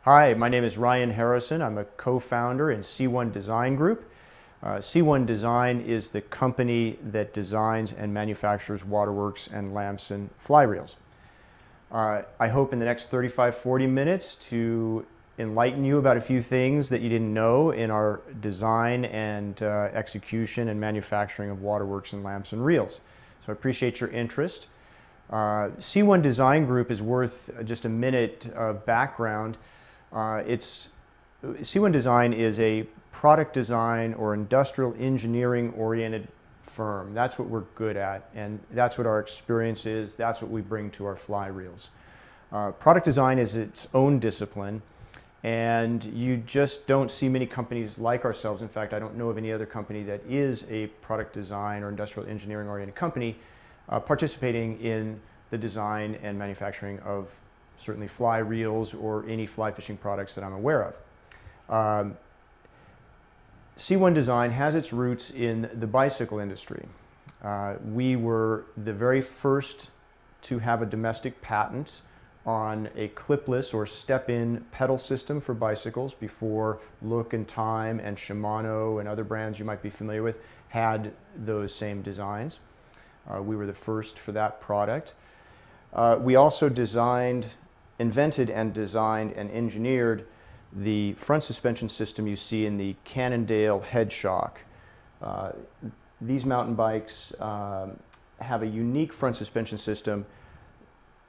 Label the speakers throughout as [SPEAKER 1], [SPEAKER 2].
[SPEAKER 1] Hi, my name is Ryan Harrison. I'm a co-founder in C1 Design Group. C1 Design is the company that designs and manufactures Waterworks-Lamson fly reels. I hope in the next 35-40 minutes to enlighten you about a few things that you didn't know in our design and execution and manufacturing of Waterworks-Lamson reels. So I appreciate your interest. C1 Design Group is worth just a minute of background. C1 Design is a product design or industrial engineering oriented firm. That's what we're good at, and that's what our experience is. That's what we bring to our fly reels. Product design is its own discipline, and you just don't see many companies like ourselves. In fact, I don't know of any other company that is a product design or industrial engineering oriented company participating in the design and manufacturing of certainly fly reels or any fly fishing products that I'm aware of. C1 Design has its roots in the bicycle industry. We were the very first to have a domestic patent on a clipless or step-in pedal system for bicycles before Look and Time and Shimano and other brands you might be familiar with had those same designs. We were the first for that product. We also invented and designed and engineered the front suspension system you see in the Cannondale head shock. These mountain bikes have a unique front suspension system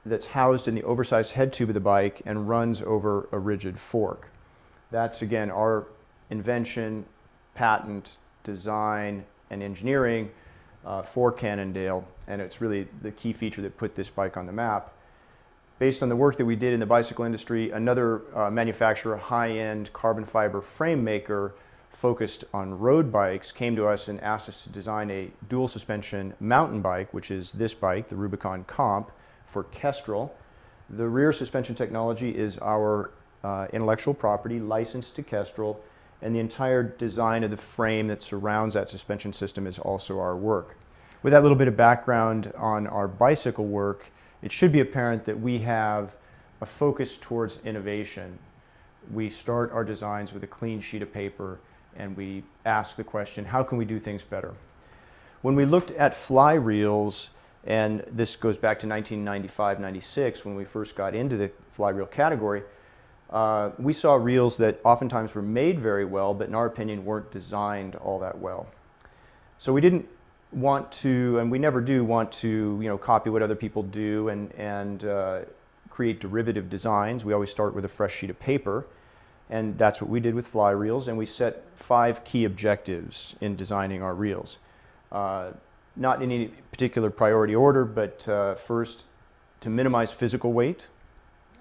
[SPEAKER 1] that's housed in the oversized head tube of the bike and runs over a rigid fork. That's again our invention, patent, design, and engineering for Cannondale, and it's really the key feature that put this bike on the map. Based on the work that we did in the bicycle industry, another manufacturer, high-end carbon fiber frame maker focused on road bikes, came to us and asked us to design a dual suspension mountain bike, which is this bike, the Rubicon Comp, for Kestrel. The rear suspension technology is our intellectual property licensed to Kestrel, and the entire design of the frame that surrounds that suspension system is also our work. With that little bit of background on our bicycle work, it should be apparent that we have a focus towards innovation. We start our designs with a clean sheet of paper and we ask the question, how can we do things better? When we looked at fly reels, and this goes back to 1995-96 when we first got into the fly reel category, we saw reels that oftentimes were made very well, but in our opinion weren't designed all that well. So we didn't want to, and we never do want to, copy what other people do and create derivative designs. We always start with a fresh sheet of paper, and that's what we did with fly reels, and we set 5 key objectives in designing our reels. Not in any particular priority order, but first, to minimize physical weight,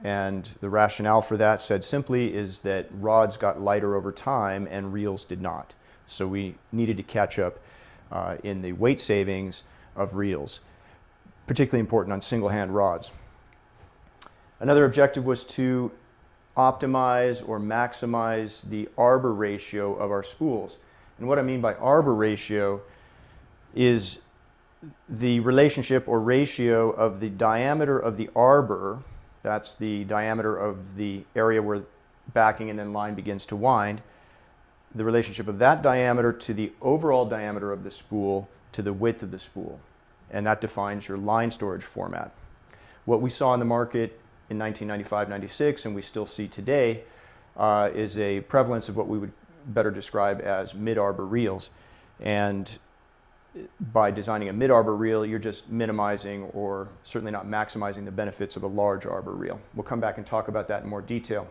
[SPEAKER 1] and the rationale for that, said simply, is that rods got lighter over time and reels did not. So we needed to catch up in the weight savings of reels, particularly important on single-hand rods. Another objective was to optimize or maximize the arbor ratio of our spools. And what I mean by arbor ratio is the relationship or ratio of the diameter of the arbor, that's the diameter of the area where backing and then line begins to wind, the relationship of that diameter to the overall diameter of the spool to the width of the spool. And that defines your line storage format. What we saw in the market in 1995-96, and we still see today, is a prevalence of what we would better describe as mid-arbor reels. And by designing a mid-arbor reel, you're just minimizing or certainly not maximizing the benefits of a large arbor reel. We'll come back and talk about that in more detail.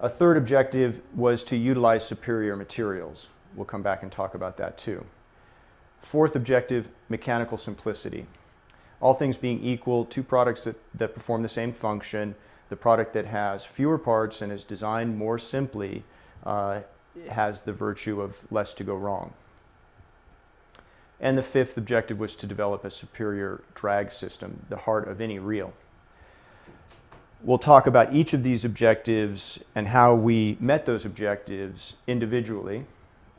[SPEAKER 1] A third objective was to utilize superior materials. We'll come back and talk about that too. Fourth objective, mechanical simplicity. All things being equal, 2 products that perform the same function, the product that has fewer parts and is designed more simply has the virtue of less to go wrong. And the fifth objective was to develop a superior drag system, the heart of any reel. We'll talk about each of these objectives and how we met those objectives individually,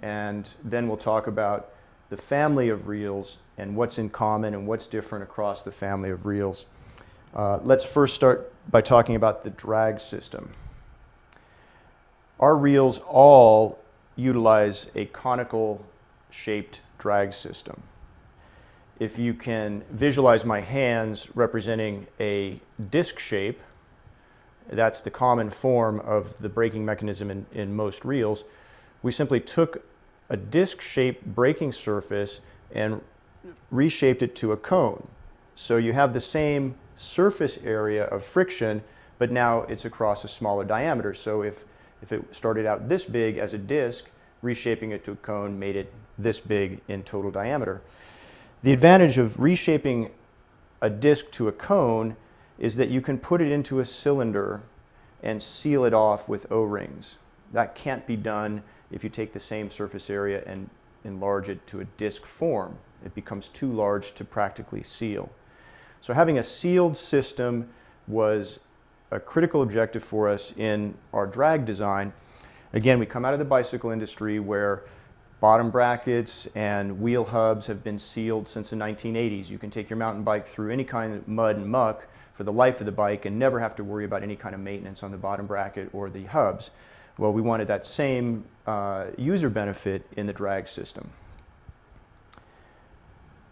[SPEAKER 1] and then we'll talk about the family of reels and what's in common and what's different across the family of reels. Let's first start by talking about the drag system. Our reels all utilize a conical shaped drag system. If you can visualize my hands representing a disc shape, that's the common form of the braking mechanism in most reels, we simply took a disc-shaped braking surface and reshaped it to a cone. So you have the same surface area of friction, but now it's across a smaller diameter. So if it started out this big as a disc, reshaping it to a cone made it this big in total diameter. The advantage of reshaping a disc to a cone is that you can put it into a cylinder and seal it off with O-rings. That can't be done if you take the same surface area and enlarge it to a disc form. It becomes too large to practically seal. So having a sealed system was a critical objective for us in our drag design. Again, we come out of the bicycle industry where bottom brackets and wheel hubs have been sealed since the 1980s. You can take your mountain bike through any kind of mud and muck for the life of the bike and never have to worry about any kind of maintenance on the bottom bracket or the hubs. Well, we wanted that same user benefit in the drag system.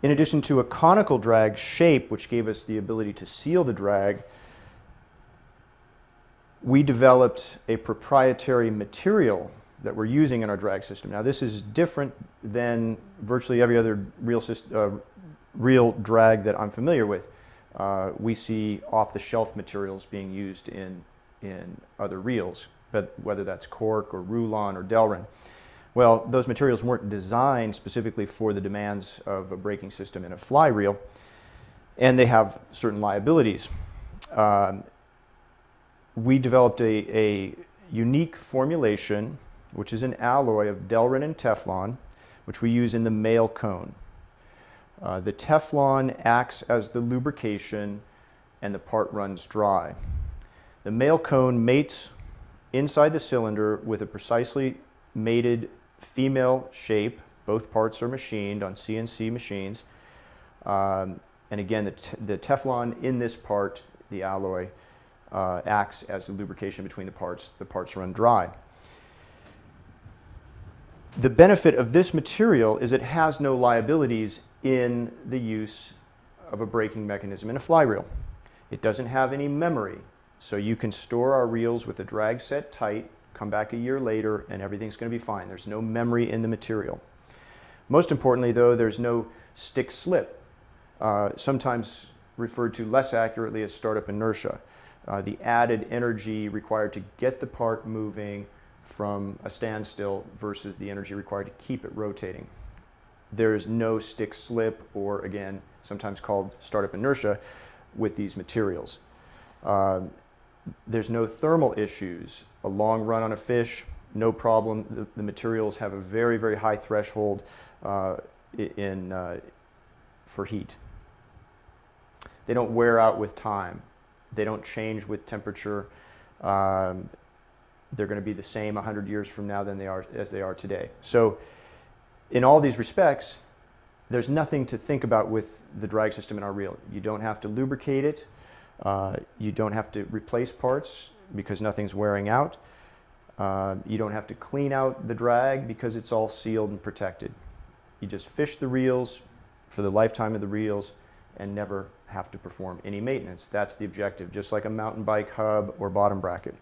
[SPEAKER 1] In addition to a conical drag shape, which gave us the ability to seal the drag, we developed a proprietary material that we're using in our drag system. Now, this is different than virtually every other reel drag that I'm familiar with. We see off-the-shelf materials being used in other reels, but whether that's cork or Rulon or Delrin. Well, those materials weren't designed specifically for the demands of a braking system in a fly reel, and they have certain liabilities. We developed a unique formulation, which is an alloy of Delrin and Teflon, which we use in the male cone. The Teflon acts as the lubrication and the part runs dry. The male cone mates inside the cylinder with a precisely mated female shape. Both parts are machined on CNC machines. And again, the Teflon in this part, the alloy, acts as the lubrication between the parts. The parts run dry. The benefit of this material is it has no liabilities in the use of a braking mechanism in a fly reel. It doesn't have any memory, so you can store our reels with the drag set tight, come back a year later, and everything's going to be fine. There's no memory in the material. Most importantly, though, there's no stick slip, sometimes referred to less accurately as startup inertia. The added energy required to get the part moving from a standstill versus the energy required to keep it rotating. There is no stick slip, or again, sometimes called startup inertia, with these materials. There's no thermal issues. A long run on a fish, no problem. The materials have a very, very high threshold for heat. They don't wear out with time. They don't change with temperature. They're going to be the same 100 years from now as they are today. So in all these respects, there's nothing to think about with the drag system in our reel. You don't have to lubricate it. You don't have to replace parts because nothing's wearing out. You don't have to clean out the drag because it's all sealed and protected. You just fish the reels for the lifetime of the reels and never have to perform any maintenance. That's the objective, just like a mountain bike hub or bottom bracket.